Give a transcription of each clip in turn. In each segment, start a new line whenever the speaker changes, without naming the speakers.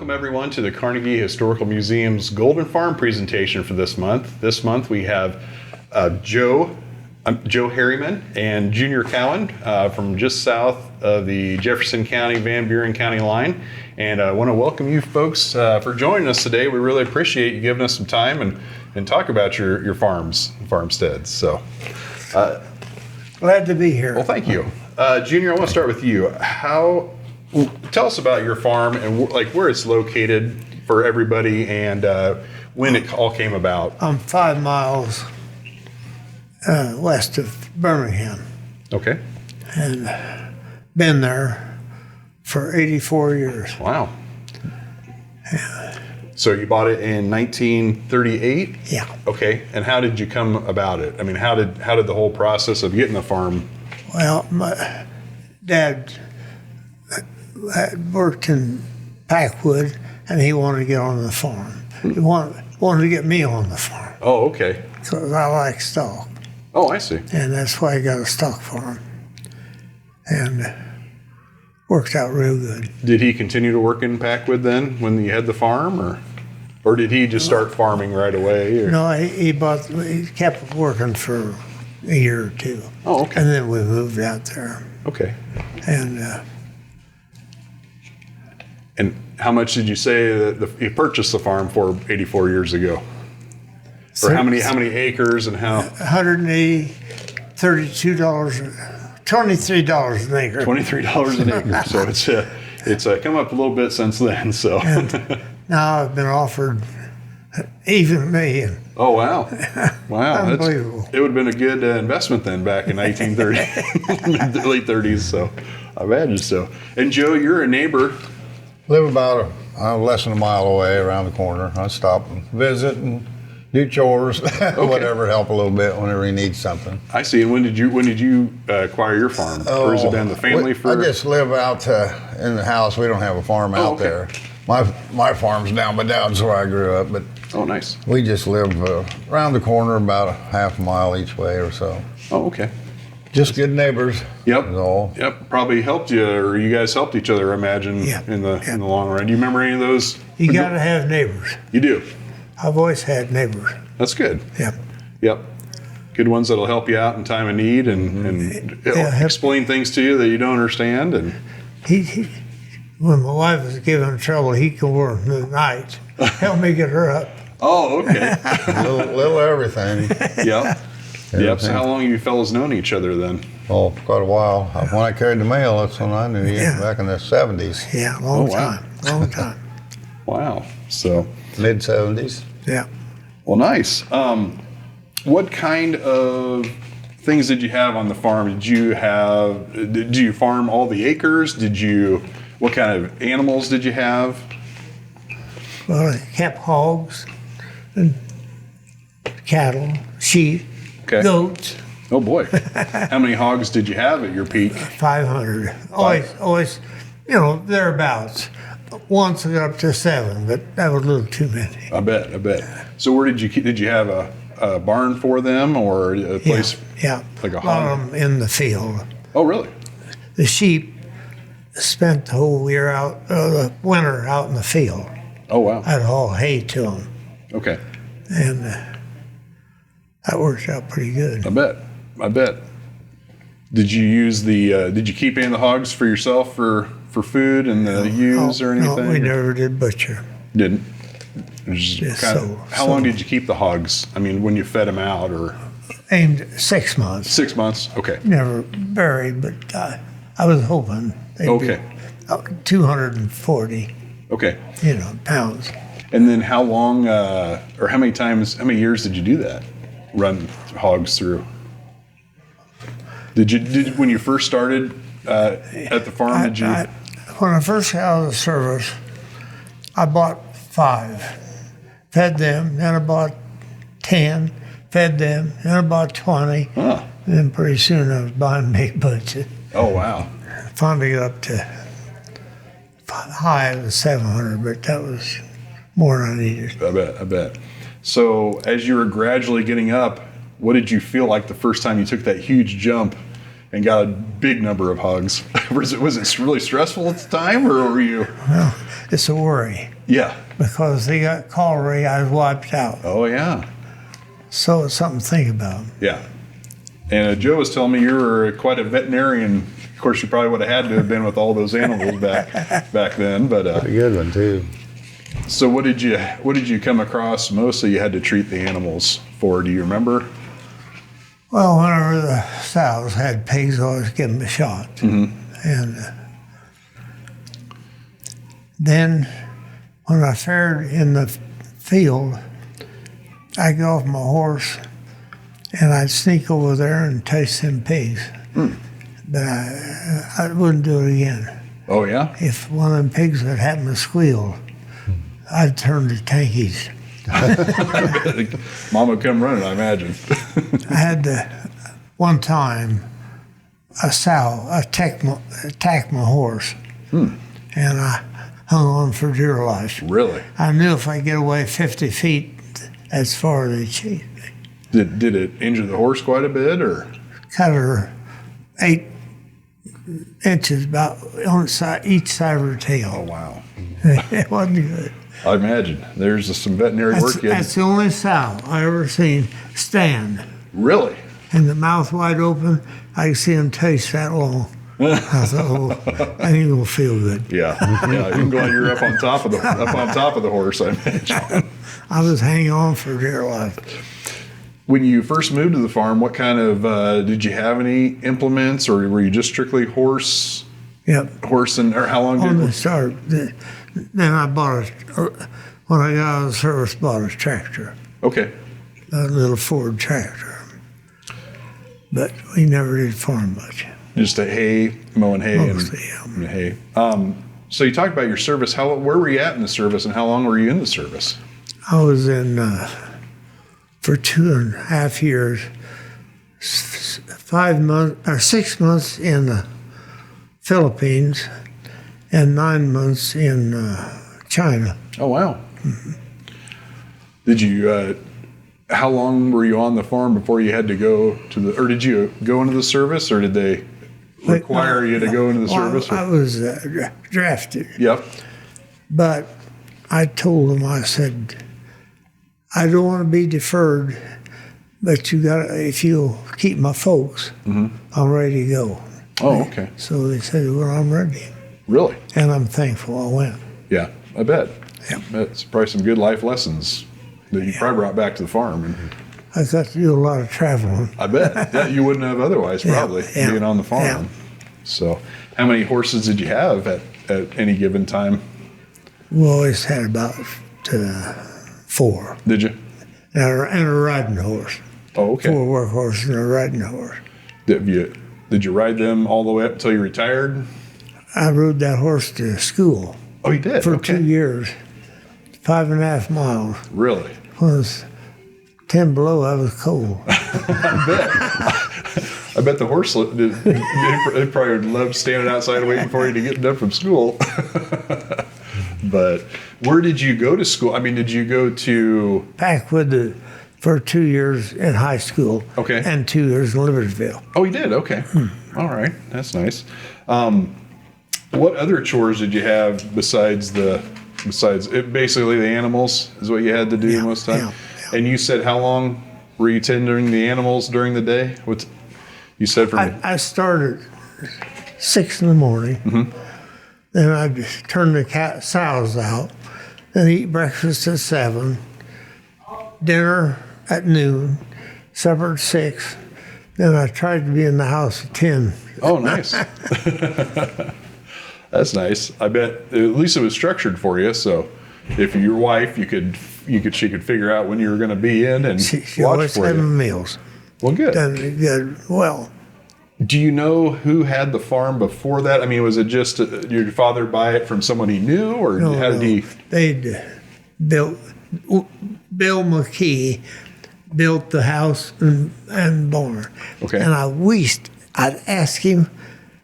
welcome everyone to the Carnegie Historical Museum's Golden Farm presentation for this month. This month we have Joe Harriman and Junior Cowen from just south of the Jefferson County, Buren County line. And I want to welcome you folks for joining us today. We really appreciate you giving us some time and talk about your farmsteads. So,
glad to be here.
Well, thank you. Junior, I want to start with you. Tell us about your farm and where it's located for everybody and when it all came about.
I'm 5 miles west of Birmingham.
Okay.
And been there for 84 years.
Wow. Yeah. So you bought it in 1938?
Yeah.
Okay. And how did you come about it? I mean, how did the whole process of getting the farm?
Well, my dad had worked in Packwood, and he wanted to get on the farm. He wanted to get me on the farm.
Oh, okay.
Because I like stock.
Oh, I see.
And that's why I got a stock farm. And worked out real good.
Did he continue to work in Packwood then when you had the farm, or did he just start farming right away? Or?
No, he kept working for a year or two.
Oh, okay.
And then we moved out there.
Okay.
And
how much did you say that you purchased the farm for 84 years ago? Or how many acres and how?
$180, $32, $23 an acre.
$23 an acre. So it's come up a little bit since then. So
and now I've been offered even million.
Oh wow! Wow,
unbelievable.
It would have been a good investment then back in 1930, late 30s. So I imagine so. And Joe, you're a neighbor.
Live about less than a mile away, around the corner. I stop and visit and do chores, whatever, help a little bit whenever he needs something.
I see. And when did you acquire your farm? Or has it been the family for?
I just live out in the house. We don't have a farm out there. My farm's down by Dowd's where I grew up, but
oh, nice.
We just live around the corner, about a half a mile each way or so.
Oh, okay.
Just good neighbors.
Yep.
All.
Yep. Probably helped you, or you guys helped each other. I imagine in the long run. Do you remember any of those?
You got to have neighbors.
You do.
I've always had neighbors.
That's good.
Yep.
Yep. Good ones that'll help you out in time of need and explain things to you that you don't understand. And
he when my wife was giving trouble, he'd go over in the night, help me get her up.
Oh, okay.
little everything.
Yep. Yep. So how long have you fellas known each other then?
Oh, quite a while. When I carried the mail, that's when I knew you, back in the 70s.
Yeah, long time.
Wow. So
mid-70s.
Yeah.
Well, nice. What kind of things did you have on the farm? Did you farm all the acres? What kind of animals did you have?
Well, I kept hogs and cattle, sheep, goats.
Oh boy. How many hogs did you have at your peak?
500. Always, thereabouts. Once I got up to 7, but that was a little too many.
I bet. So where did you have a barn for them or a place?
Yeah.
Like a
lot of them in the field.
Oh really?
The sheep spent the whole year the winter out in the field.
Oh wow.
I'd haul hay to them.
Okay.
And that worked out pretty good.
I bet. Did you use did you keep any of the hogs for yourself for food and the ewes or anything?
No, we never did butcher.
Didn't? How long did you keep the hogs? I mean, when you fed them out or?
Aimed 6 months.
6 months, okay.
Never buried, but I was hoping they'd be 240.
Okay.
Pounds.
And then how long, or how many years did you do that? Run hogs through? Did when you first started at the farm,
when I first got out of the service, I bought 5, fed them, then I bought 10, fed them, then I bought 20, and then pretty soon I was buying big budget.
Oh, wow.
Finally got up to high of 700, but that was more than I needed.
I bet. So as you were gradually getting up, what did you feel like the first time you took that huge jump and got a big number of hogs? Was it really stressful at the time, or were you?
Well, it's a worry
Yeah.
because they got cholera. I was wiped out.
Oh, yeah.
So it's something to think about.
Yeah. And Joe was telling me you were quite a veterinarian. Of course, you probably would have had to have been with all those animals back then. But
A good one too.
so, what did you come across mostly? You had to treat the animals for. Do you remember?
Well, whenever the sows had pigs, I always give them a shot.
Mm-hmm.
And then when I fared in the field, I'd get off my horse and I'd sneak over there and taste them pigs. But I wouldn't do it again.
Oh yeah.
If one of them pigs had happened to squeal, I'd turn to tankies.
Mom would come running, I imagine.
I had one time a sow attacked my horse, and I hung on for dear life.
Really?
I knew if I get away 50 feet, as far as they chased me.
Did it injure the horse quite a bit, or?
Cut her 8 inches about on each side of her
Oh
tail.
wow.
It wasn't good.
I imagine there's some veterinary work.
That's the only sow I ever seen stand.
Really?
And the mouth wide open, I could see him taste that long. I thought, oh, that ain't gonna feel good.
Yeah. Yeah. Even going, you're up on top of the horse, I imagine.
I was hanging on for dear life.
When you first moved to the farm, what kind of did you have any implements, or were you just strictly horse?
Yep.
Horse and or how long
On
did?
the start, then I bought when I got out of the service, bought a tractor,
Okay.
a little Ford tractor. But we never did farm much.
Just mowing hay
Mostly,
and hay. So you talked about your service. Where were you at in the service, and how long were you in the service?
I was in for 2.5 years, 5 months or 6 months in the Philippines, and 9 months in China.
Oh wow. Mm-hmm. Did you? How long were you on the farm before you had to go to the? Or did you go into the service, or did they require you to go into the service?
I was drafted.
Yep.
But I told them, I said, I don't want to be deferred, but if you'll keep my folks, I'm ready to go.
Oh, okay.
So they said, well, I'm ready.
Really?
And I'm thankful I went.
Yeah, I bet.
Yeah.
That's probably some good life lessons that you probably brought back to the farm. And
I got to do a lot of traveling.
I bet that you wouldn't have otherwise, probably, being on the farm.
Yeah.
So how many horses did you have at any given time?
We always had about 4.
Did you?
And a riding horse.
Oh, okay.
4 work horses and a riding horse.
Did you ride them all the way up until you retired?
I rode that horse to school
Oh, you did?
for
Okay.
2 years, 5.5 miles.
Really?
When it was 10 below, I was cold.
I bet the horse, they probably would love standing outside waiting for you to get done from school. But where did you go to school? I mean, did you go to...
Packwood for 2 years in high school.
Okay.
And 2 years in Libertyville.
Oh, you did? Okay. All right. That's nice. What other chores did you have besides basically the animals is what you had to do most of the time?
Yeah.
And you said how long were you tending the animals during the day? You said from...
I started 6 in the morning. Then I'd turn the sows out. Then eat breakfast at 7. Dinner at noon. Supper at 6. Then I tried to be in the house at 10.
Oh, nice. That's nice. I bet at least it was structured for you. So if your wife, she could figure out when you were going to be in and
She
watch
always
for
had my
you.
meals.
Well, good.
Done good. Well,
Do you know who had the farm before that? I mean, was it just your father buy it from someone he knew, or how did he?
They'd built. Bill McKee built the house and barn.
Okay.
And I wished I'd ask him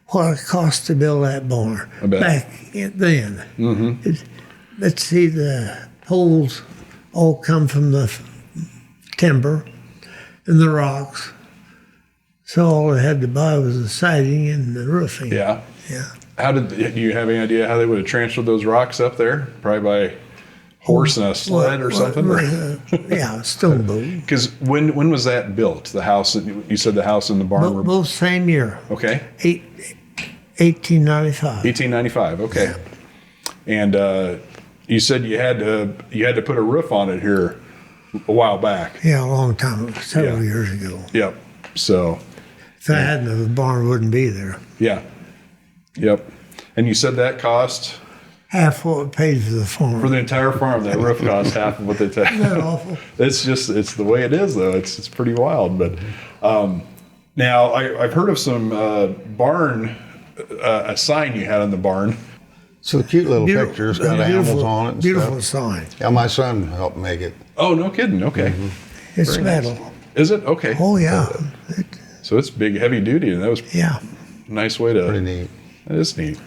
what it cost to build that barn
I bet.
back then. Let's see, the poles all come from the timber and the rocks. So all I had to buy was the siding and the roofing.
Yeah.
Yeah.
do you have any idea how they would have transferred those rocks up there? Probably by horse and a sled or something?
Yeah, stone boat.
Because when was that built? The house, you said the house and the barn were...
Both same year.
Okay.
1895.
1895, okay.
Yeah.
And you said you had to put a roof on it here a while back.
Yeah, a long time, several years ago.
Yep. So...
If I hadn't, the barn wouldn't be there.
Yeah. Yep. And you said that cost...
Half what it paid for the farm.
For the entire farm, that roof cost half of what they take.
Isn't that awful?
It's the way it is, though. It's pretty wild. But now I've heard of some barn, a sign you had on the barn.
So cute little pictures, got animals on it and
beautiful
stuff.
sign.
Yeah, my son helped make it.
Oh, no kidding. Okay.
Mm-hmm.
It's
Very
metal.
nice. Is it? Okay.
Oh, yeah.
So it's big, heavy duty, and that was
Yeah.
a nice way to...
Pretty neat.
That is neat.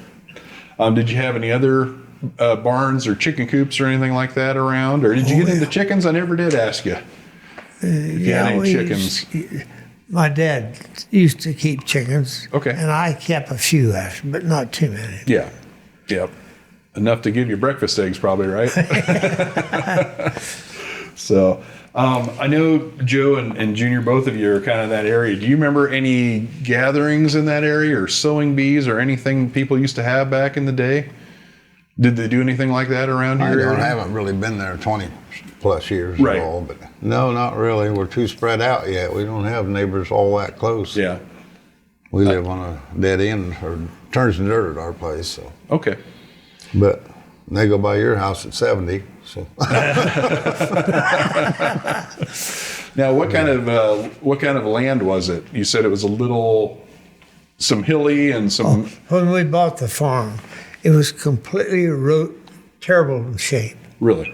Did you have any other barns or chicken coops or anything like that around? Or did you get into chickens? I never did ask you. If you had any chickens.
My dad used to keep chickens.
Okay.
And I kept a few, actually, but not too many.
Yeah. Yep. Enough to give you breakfast eggs, probably, right? So, I know Joe and Junior, both of you are kind of that area. Do you remember any gatherings in that area or sewing bees or anything people used to have back in the day? Did they do anything like that around your area?
I haven't really been there 20 plus years
Right.
at all, but no, not really. We're too spread out yet. We don't have neighbors all that close.
Yeah.
We live on a dead end, or turns to dirt at our place. So,
Okay.
but they go by your house at 70. So,
Now, what kind of land was it? You said it was some hilly and some.
When we bought the farm, it was completely terrible in shape.
Really?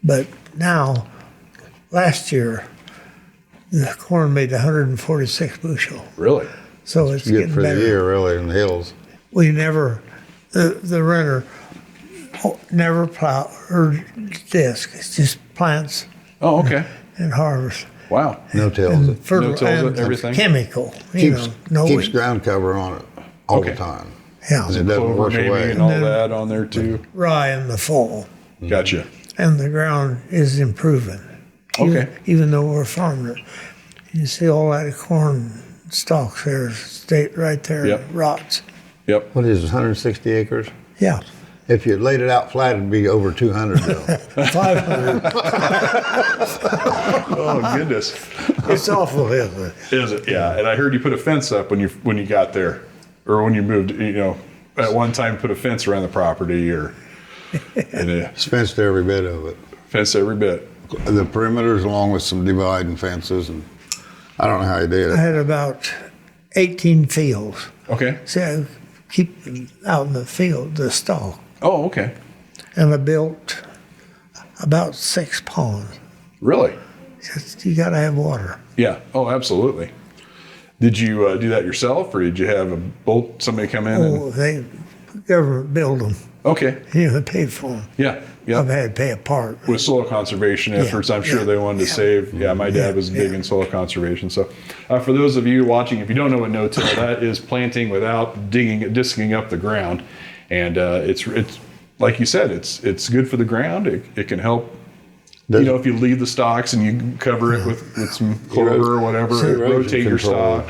But now, last year, the corn made 146 bushel.
Really?
So it's
good
getting
for
better.
the year, really, in the hills.
We never, the renter never plow or disc. It's just plants
Oh, okay.
and harvest.
Wow.
No tills.
And
It
No tills and everything?
Chemical.
keeps,
no
keeps
weed.
ground cover on it all
Okay.
the time.
Yeah.
And it doesn't
Clover
wash
maybe
away.
and all
And then-
that on there too.
Rye in the fall.
Gotcha.
And the ground is improving.
Okay.
Even though we're farming it. You see all that corn stalks there, state right there,
Yep.
rots.
Yep.
What is it, 160 acres?
Yeah.
If you laid it out flat, it'd be over 200 though.
500.
Oh goodness.
It's awful, isn't it?
Is it? Yeah. And I heard you put a fence up when you got there, or when you moved. At one time put a fence around the property, or and
It's fenced every bit of it.
fence every bit.
The perimeters along with some dividing fences, and I don't know how you did
I
it.
had about 18 fields.
Okay.
See, I keep them out in the field, the stalk.
Oh, okay.
And I built about 6 ponds.
Really?
You got to have water.
Yeah. Oh, absolutely. Did you do that yourself, or did you have somebody come in?
Oh, the government build them.
Okay.
They paid for them.
Yeah. Yeah.
I've had to pay a part.
With soil conservation efforts, I'm sure they wanted to save. Yeah, my dad was big in soil conservation. So, for those of you watching, if you don't know what no-till, that is planting without disking up the ground, and it's like you said, it's good for the ground. It can help. If you leave the stalks and you cover it with some clover or whatever, rotate your stalk,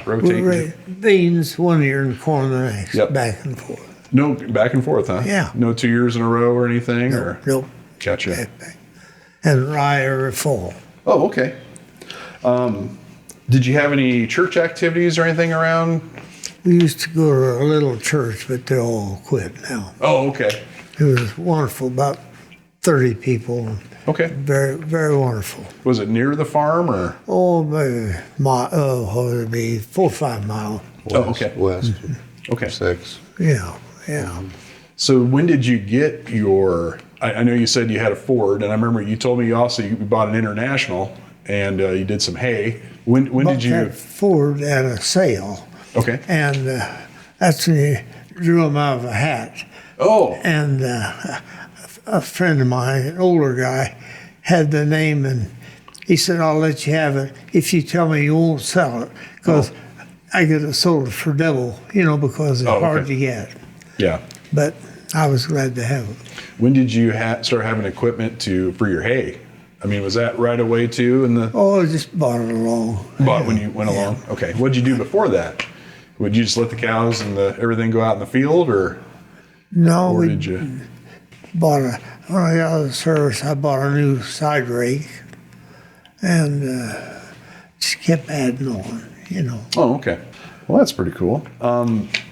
Beans one year and corn the next,
Yep.
back and forth.
No, back and forth, huh?
Yeah.
No 2 years in a row or anything, or
Nope.
gotcha.
And rye every fall.
Oh, okay. Did you have any church activities or anything around?
We used to go to a little church, but they all quit now.
Oh, okay.
It was wonderful, about 30 people.
Okay.
Very, very wonderful.
Was it near the farm or?
Oh, maybe what would it be 4 or 5 miles.
Oh, okay.
West,
Okay.
6.
Yeah.
So when did you get your? I know you said you had a Ford, and I remember you told me you bought an International, and you did some hay. When did you?
That Ford at a sale,
Okay.
and that's when you drew them out of a hat.
Oh.
And a friend of mine, an older guy, had the name, and he said, "I'll let you have it if you tell me you won't sell it, because I get it sold for double, because it's hard to get."
Yeah.
but I was glad to have it.
When did you start having equipment for your hay? I mean, was that right away too?
Oh, I just bought it along.
Bought when you went along? Okay. What did you do before that? Would you just let the cows and everything go out in the field, or?
No,
Or
we
did you?
bought when I got out of the service, I bought a new side rake and just kept adding on.
Oh, okay. Well, that's pretty cool.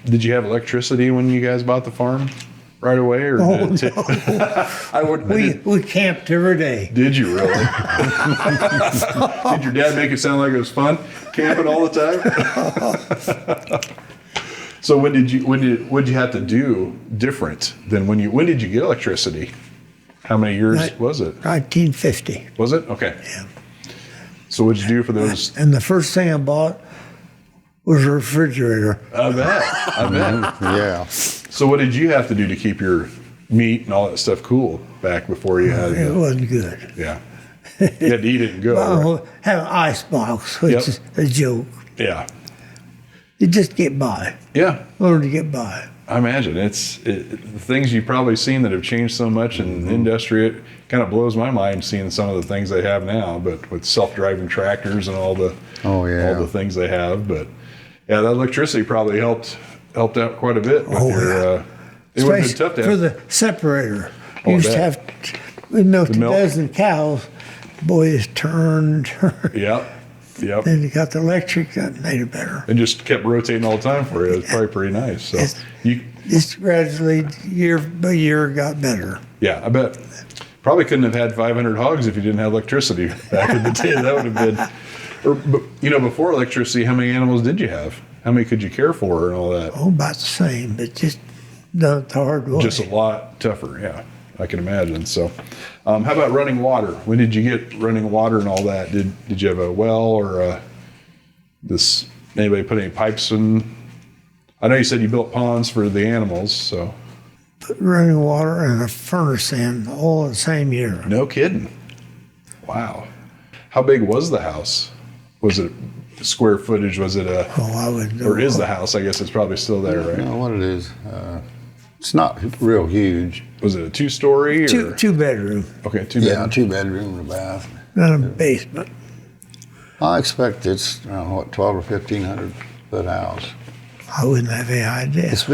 Did you have electricity when you guys bought the farm right away, or
Oh,
did it take?
We camped every day.
Did you really? Did your dad make it sound like it was fun camping all the time? So what did you have to do different than when did you get electricity? How many years was it?
1950.
Was it? Okay.
Yeah.
So what'd you do for those?
And the first thing I bought was a refrigerator.
I bet.
Yeah.
So what did you have to do to keep your meat and all that stuff cool back before you had
It wasn't good.
Yeah. You had to eat it and go. Right?
I have an ice box, which is a joke.
Yeah.
You just get by.
Yeah.
Learn to get by.
I imagine the things you've probably seen that have changed so much in the industry. It kind of blows my mind seeing some of the things they have now, but with self-driving tractors and all the all the things they have. But yeah, that electricity probably helped out quite a bit with your. It would have been tough to
for
have.
the separator.
Oh,
You used to
that.
have we milked a
milk.
dozen cows. Boy, it turned.
Yep.
Then you got the electric, that made it better.
It just kept rotating all the time for you. It was probably pretty nice. So
Just gradually, year by year, got better.
yeah, I bet. Probably couldn't have had 500 hogs if you didn't have electricity back in the day. That would have been. Before electricity, how many animals did you have? How many could you care for and all that?
Oh, about the same, but just done it the hard way.
Just a lot tougher. Yeah, I can imagine. So, how about running water? When did you get running water and all that? Did you have a well or anybody put any pipes in? I know you said you built ponds for the animals, so.
Put running water and a furnace in all the same year.
No kidding. Wow. How big was the house? Was it square footage? Was it
I wouldn't know.
or is the house? I guess it's probably still there,
I
right?
don't know what it is. It's not real huge.
Was it a 2-story? Or?
Two bedroom,
Okay, 2
Yeah,
bedroom.
2 bedroom and a bath.
not a basement.
I expect it's around 1,200 or 1,500 foot house.
I wouldn't have any idea.
It's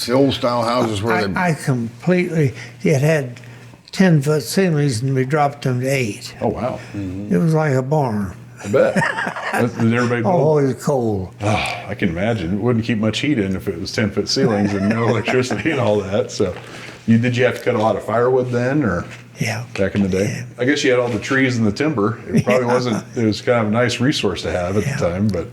the old style houses where they.
I completely, it had 10-foot ceilings and we dropped them to 8.
Oh wow,
It was like a barn.
I bet. Did everybody build?
Oh, it was cold.
Oh, I can imagine. It wouldn't keep much heat in if it was 10-foot ceilings and no electricity and all that. So, did you have to cut a lot of firewood then, or
Yeah.
back in the day?
Yeah.
I guess you had all the trees and the timber. It probably wasn't. It was kind of a nice resource to have at the time, but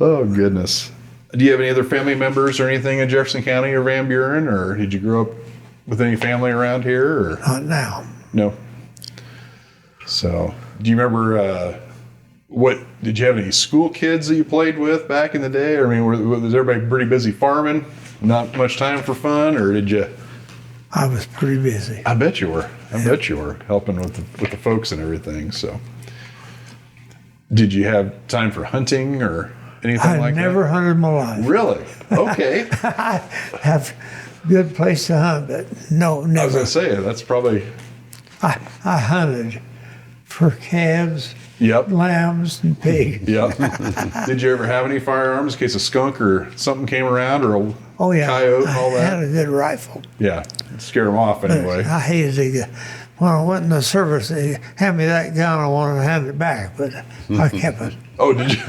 oh goodness. Do you have any other family members or anything in Jefferson County or Van Buren, or did you grow up with any family around here? Or
Not now.
no. So, do you remember did you have any school kids that you played with back in the day? I mean, was everybody pretty busy farming? Not much time for fun, or did you?
I was pretty busy.
I bet you were. I bet you were helping with the folks and everything. So, did you have time for hunting or anything
I
like that?
never hunted in my life.
Really? Okay.
I have good place to hunt, but no,
I was
never.
gonna say that's probably.
I hunted for calves,
Yep.
lambs, and pigs.
Yep. Did you ever have any firearms in case a skunk or something came around, or a
Oh yeah,
coyote and all
I had
that?
a good rifle.
Yeah, scare them off anyway.
I hated to get, when I went in the service, they handed me that gun. I wanted to hand it back, but I kept it.
Oh, did you?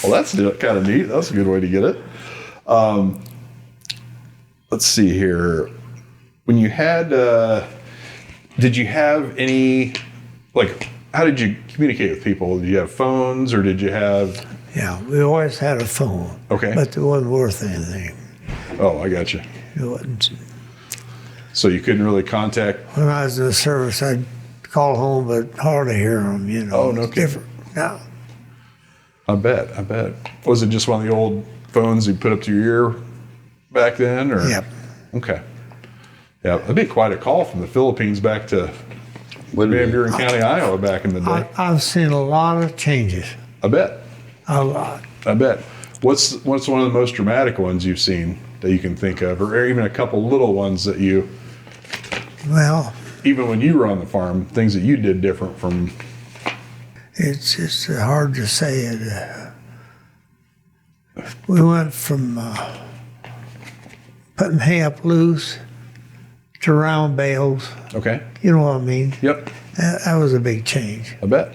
Well, that's kind of neat. That's a good way to get it. Let's see here. When you had, did you have any, how did you communicate with people? Did you have phones or did you have?
Yeah, we always had a phone.
Okay.
But it wasn't worth anything.
Oh, I got you.
It wasn't.
So you couldn't really contact.
When I was in the service, I'd call home, but hardly hear them.
Oh, no
It's
kidding.
different now.
I bet. Was it just one of the old phones you put up to your ear back then, or?
Yep.
Okay. Yeah, that'd be quite a call from the Philippines back to Van Buren County, Iowa, back in the day.
I've seen a lot of changes.
I bet.
A lot.
I bet. What's one of the most dramatic ones you've seen that you can think of, or even a couple little ones that you,
Well,
even when you were on the farm, things that you did different from?
it's just hard to say it. We went from putting hay up loose to round bales.
Okay.
You know what I mean?
Yep.
That was a big change.
I bet.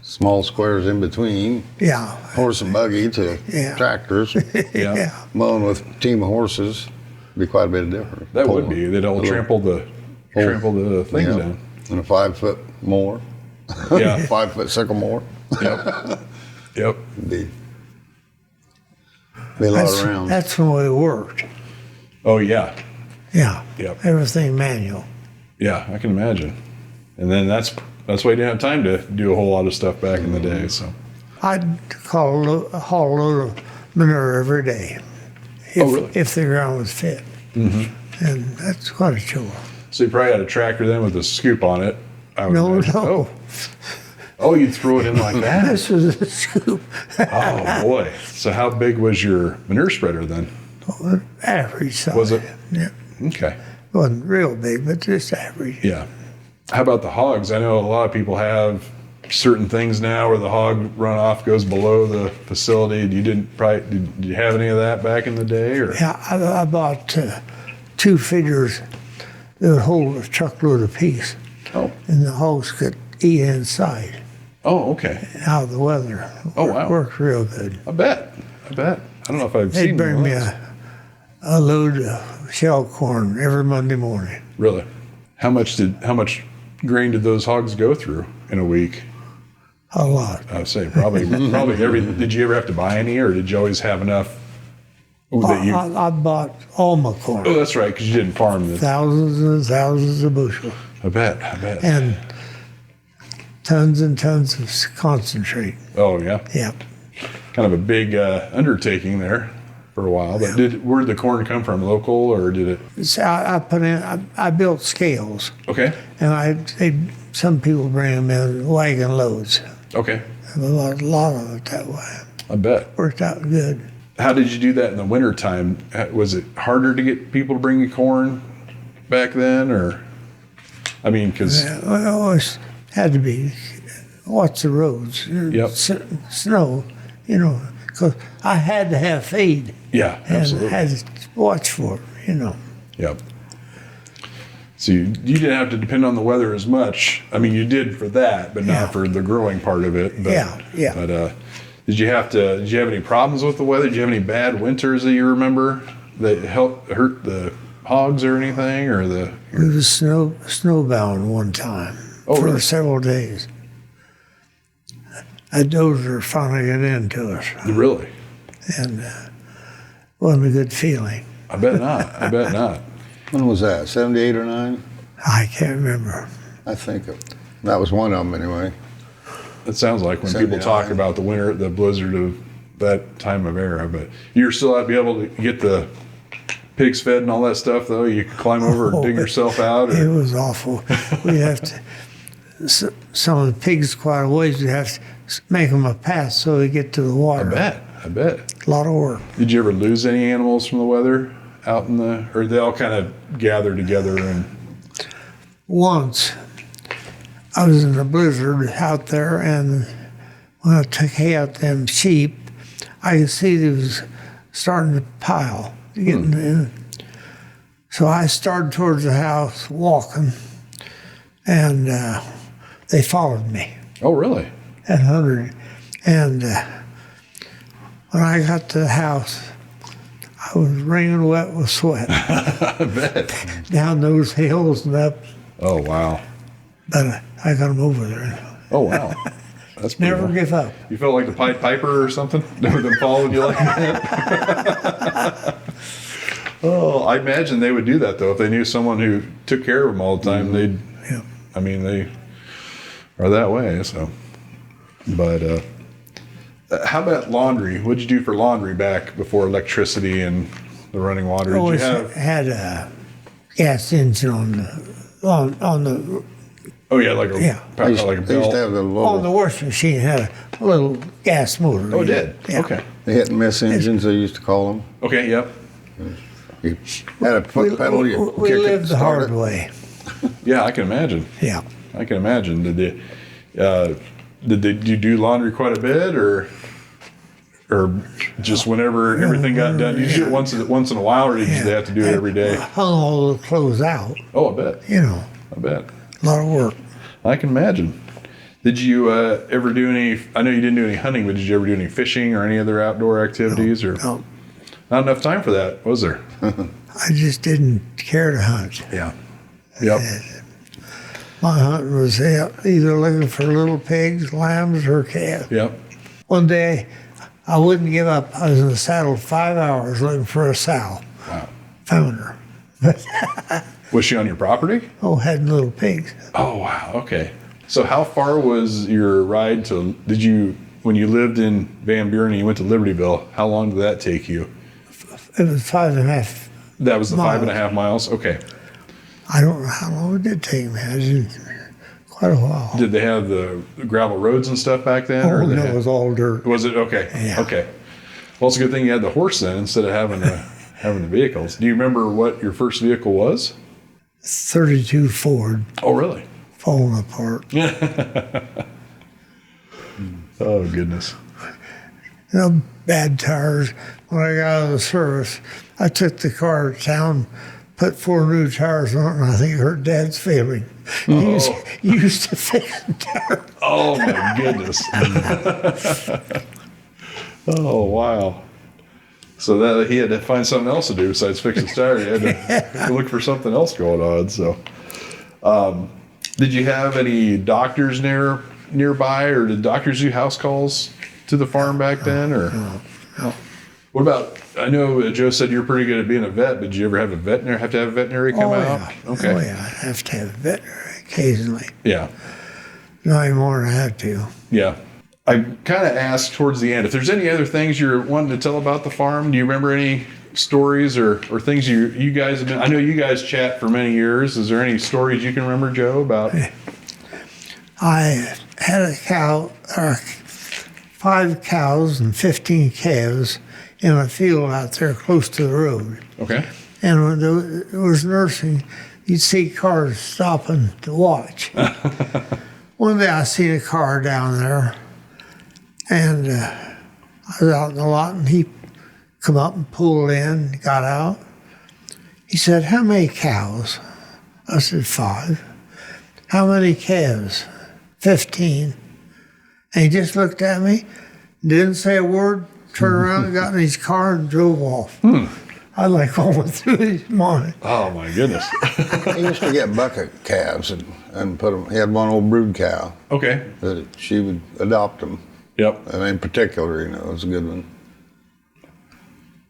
Small squares in between,
Yeah.
horse and buggy to
Yeah.
tractors.
Yeah.
Yeah.
Mowing with a team of horses be quite a bit different.
That would be. They'd all trample the things
Yeah.
down.
And a 5 foot more,
Yeah.
5 foot sycamore.
Yep. Yep.
Be a lot around.
That's when we worked.
Oh yeah.
Yeah.
Yep.
Everything manual.
Yeah, I can imagine. And then that's why you didn't have time to do a whole lot of stuff back in the day. So.
I'd haul a load of manure every day. If,
Oh, really?
If the ground was fit. Mm-hmm. And that's quite a chore.
So you probably had a tractor then with a scoop on it. I would
No,
imagine.
no.
Oh, you'd throw it in like that?
This was a scoop.
Oh, boy. So how big was your manure spreader then?
Average size.
Was it?
Yeah.
Okay.
Wasn't real big, but just average.
Yeah. How about the hogs? I know a lot of people have certain things now where the hog runoff goes below the facility. Did you have any of that back in the day? Or?
Yeah, I bought 2 feeders that would hold a truckload apiece,
Oh.
and the hogs could eat inside
Oh, okay.
out of the weather.
Oh, wow.
Worked real good.
I bet. I don't know if I've
They'd
seen
bring
one
me
of those.
a load of shell corn every Monday morning.
Really? How much grain did those hogs go through in a week?
A lot.
I would say probably every. Did you ever have to buy any, or did you always have enough that you?
I bought all my corn,
Oh, that's right, because you didn't farm this.
thousands and thousands of bushels,
I bet.
and tons and tons of concentrate.
Oh yeah,
Yep.
kind of a big undertaking there for a while. But where did the corn come from? Local, or did it?
So I built scales,
Okay,
and some people bring them in wagon loads.
okay,
A lot of it that way.
I bet.
Worked out good.
How did you do that in the wintertime? Was it harder to get people to bring you corn back then, or? I mean, because
Yeah, well, it always had to be. Watch the roads.
Yep.
Snow, because I had to have feed.
yeah,
And
absolutely.
had to watch for it.
Yep. So you didn't have to depend on the weather as much. I mean, you did for that, but
Yeah.
not for the growing part of it. But,
Yeah.
But did you have any problems with the weather? Did you have any bad winters that you remember that hurt the hogs or anything, or the?
We was snowbound one time
Oh,
for
really?
several days. A dozer finally got into us,
Really?
and wasn't a good feeling.
I bet not. I bet not.
When was that? 78 or 9?
I can't remember.
I think that was one of them anyway.
It sounds like when people
79.
talk about the winter, the blizzard of that time of era. But you're still out to be able to get the pigs fed and all that stuff, though. You could climb over and dig yourself out.
It
Or,
was awful. We have to. Some of the pigs quite a ways. We have to make them a path so they get to the
I
water.
bet.
A lot of work.
Did you ever lose any animals from the weather out in the, or they all kind of gather together and?
Once I was in a blizzard out there, and when I took hay out them sheep, I could see they was starting to pile, getting in. So I started towards the house walking, and they followed me
Oh, really?
at 100. And when I got to the house, I was wringing wet with sweat
I bet.
down those hills and up,
Oh, wow.
but I got them over there.
Oh, wow. That's pretty
Never
cool.
give up.
You felt like the Pied Piper or something? Never them following you like that? Oh, I imagine they would do that, though. If they knew someone who took care of them all the time, they'd,
Yeah.
I mean, they are that way, so. But how about laundry? What'd you do for laundry back before electricity and the running water? Did you
Always
have?
had a gas engine on the
Oh yeah, like a
Yeah.
I used,
like a
I used to
belt.
have the
Oh, the
little
washing machine had a little gas motor.
Oh, it
in
did.
Yeah.
Okay.
hit and miss engines, they used to call them.
Okay. Yep.
You had a foot pedal, you
We
kick it,
lived the
start
hard
it.
way.
Yeah, I can imagine.
Yeah.
I can imagine. Did you do laundry quite a bit, or just whenever everything got done? Did you do it once in a while, or did you have to do it every day?
Hung all the clothes out.
Oh, I bet. I bet.
A lot of work.
I can imagine. Did you ever do any? I know you didn't do any hunting, but did you ever do any fishing or any other outdoor activities? Or
No,
not enough time for that, was there?
I just didn't care to hunt.
Yeah. Yep.
My hunting was either looking for little pigs, lambs, or calves.
Yep.
One day, I wouldn't give up. I was in the saddle 5 hours looking for a sow.
Wow.
Found her.
Was she on your property?
Oh, had little pigs.
Oh wow. Okay. So how far was your ride to? When you lived in Van Buren and you went to Libertyville? How long did that take you?
It was 5.5.
That was the
Miles.
5.5 miles. Okay.
I don't know how long it did take me. I did quite a while.
Did they have the gravel roads and stuff back then?
Oh,
they
no,
had-
it was all dirt.
Was it okay?
Yeah.
Okay. Well, it's a good thing you had the horse then instead of having the vehicles. Do you remember what your first vehicle was?
32 Ford
Oh, really?
falling apart.
Oh, goodness.
Bad tires. When I got out of the service, I took the car to town, put 4 new tires on it, and I think it hurt Dad's feeling. He used to fix tires.
Oh, my goodness. Oh, wow. So that he had to find something else to do besides fix his tire. He had to look for something else going on. So, did you have any doctors nearby, or did doctors do house calls to the farm back then? Or
No.
what about? I know Joe said you're pretty good at being a vet. But did you ever have a veterinary come
Oh,
out?
yeah.
Okay.
Oh, yeah. I have to have a veterinary occasionally.
Yeah.
Not anymore than I have to.
Yeah. I kind of asked towards the end if there's any other things you're wanting to tell about the farm. Do you remember any stories or things you guys have been? I know you guys chat for many years. Is there any stories you can remember, Joe, about?
I had a cow, 5 cows and 15 calves in a field out there close to the road.
Okay.
And when it was nursing, you'd see cars stopping to watch. One day I seen a car down there, and I was out in the lot, and he come up and pulled in, got out. He said, "How many cows?" I said, 5. "How many calves?" 15. And he just looked at me, didn't say a word, turned around and got in his car and drove off. I like going through his mind.
Oh my goodness.
He used to get bucket calves and put them. He had one old brood cow
Okay.
that she would adopt them.
Yep.
And in particular, it was a good one.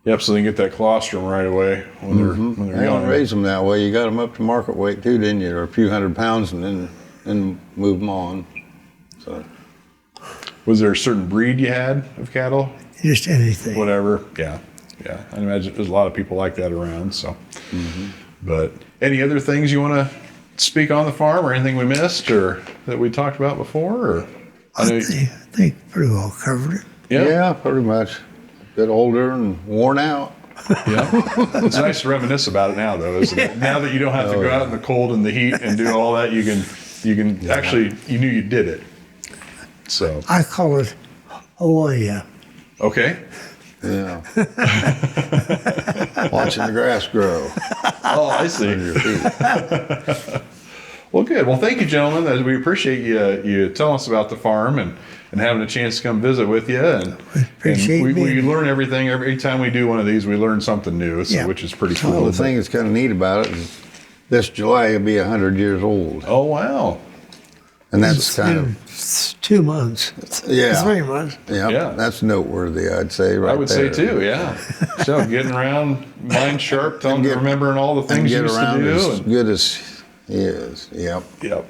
Yep. So they get that colostrum right away when they're
You
young.
don't raise them that way. You got them up to market weight too, didn't you? Or a few hundred pounds, and then move them on. So
Was there a certain breed you had of cattle?
Just anything.
Whatever. Yeah. Yeah. I imagine there's a lot of people like that around. So, but any other things you want to speak on the farm, or anything we missed, or that we talked about before? Or
I think pretty well covered it.
yeah, pretty much. A bit older and worn out.
Yeah. It's nice to reminisce about it now, though, isn't it? Now that you don't have to go out in the cold and the heat and do all that, you can actually, you knew you did it. So,
I call it Hawaii.
okay.
Yeah. Watching the grass grow
Oh, I see.
under your feet.
Well, good. Well, thank you, gentlemen. We appreciate you telling us about the farm and having a chance to come visit with you. And,
Appreciate
we
being here.
learn everything. Every time we do one of these, we learn something new, so,
Yeah.
which is pretty
Well,
cool.
the thing that's kind of neat about it is this July will be 100 years old.
Oh, wow.
And that's kind of,
It's 2 months.
yeah.
3 months.
Yeah.
That's noteworthy, I'd say, right
I would
there.
say too, yeah. So getting around, mind sharp, telling
get-
remembering all the
And
things you
get
used to
around
do.
as
And,
good as he is. Yep.
yep.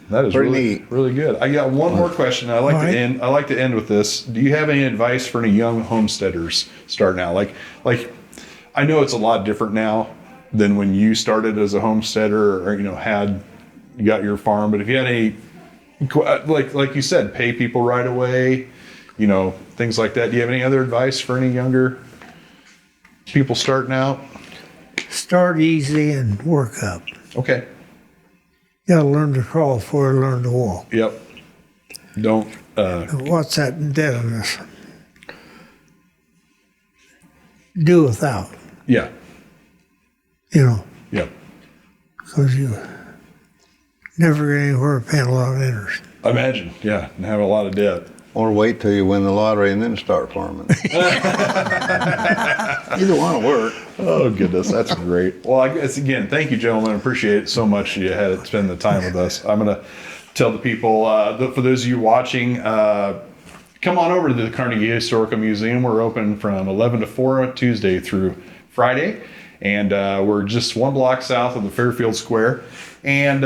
That is
Pretty
really
neat.
really good. I got one more question. I like
All
to
right.
end. I like to end with this. Do you have any advice for any young homesteaders starting out? Like I know it's a lot different now than when you started as a homesteader, or had you got your farm. But if you had any, like you said, pay people right away, things like that. Do you have any other advice for any younger people starting out?
Start easy and work up.
Okay.
You gotta learn to crawl before you learn to walk.
Yep. Don't.
What's that indebtedness? Do without.
Yeah.
Yep.
Because
you never get anywhere paying a lot of interest.
I imagine, yeah, and have a lot of debt.
Or wait till you win the lottery and then start farming. Either one will work.
Oh, goodness, that's great. Well, I guess, again, thank you, gentlemen. I appreciate it so much you had to spend the time with us. I'm going to tell the people, for those of you watching, come on over to the Carnegie Historical Museum. We're open from 11 to 4 Tuesday through Friday. And we're just one block south of the Fairfield Square. And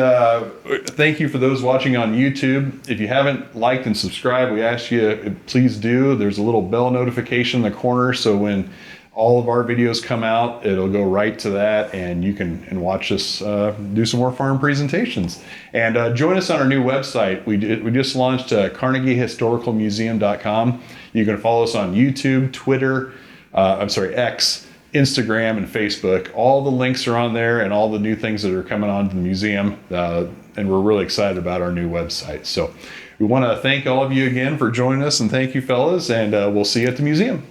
thank you for those watching on YouTube. If you haven't liked and subscribed, we ask you, please do. There's a little bell notification in the corner, so when all of our videos come out, it'll go right to that, and you can watch us do some more farm presentations. And join us on our new website. We just launched CarnegieHistoricalMuseum.com. You can follow us on YouTube, Twitter, X, Instagram, and Facebook. All the links are on there, and all the new things that are coming on to the museum. And we're really excited about our new website. So we want to thank all of you again for joining us, and thank you, fellas, and we'll see you at the museum.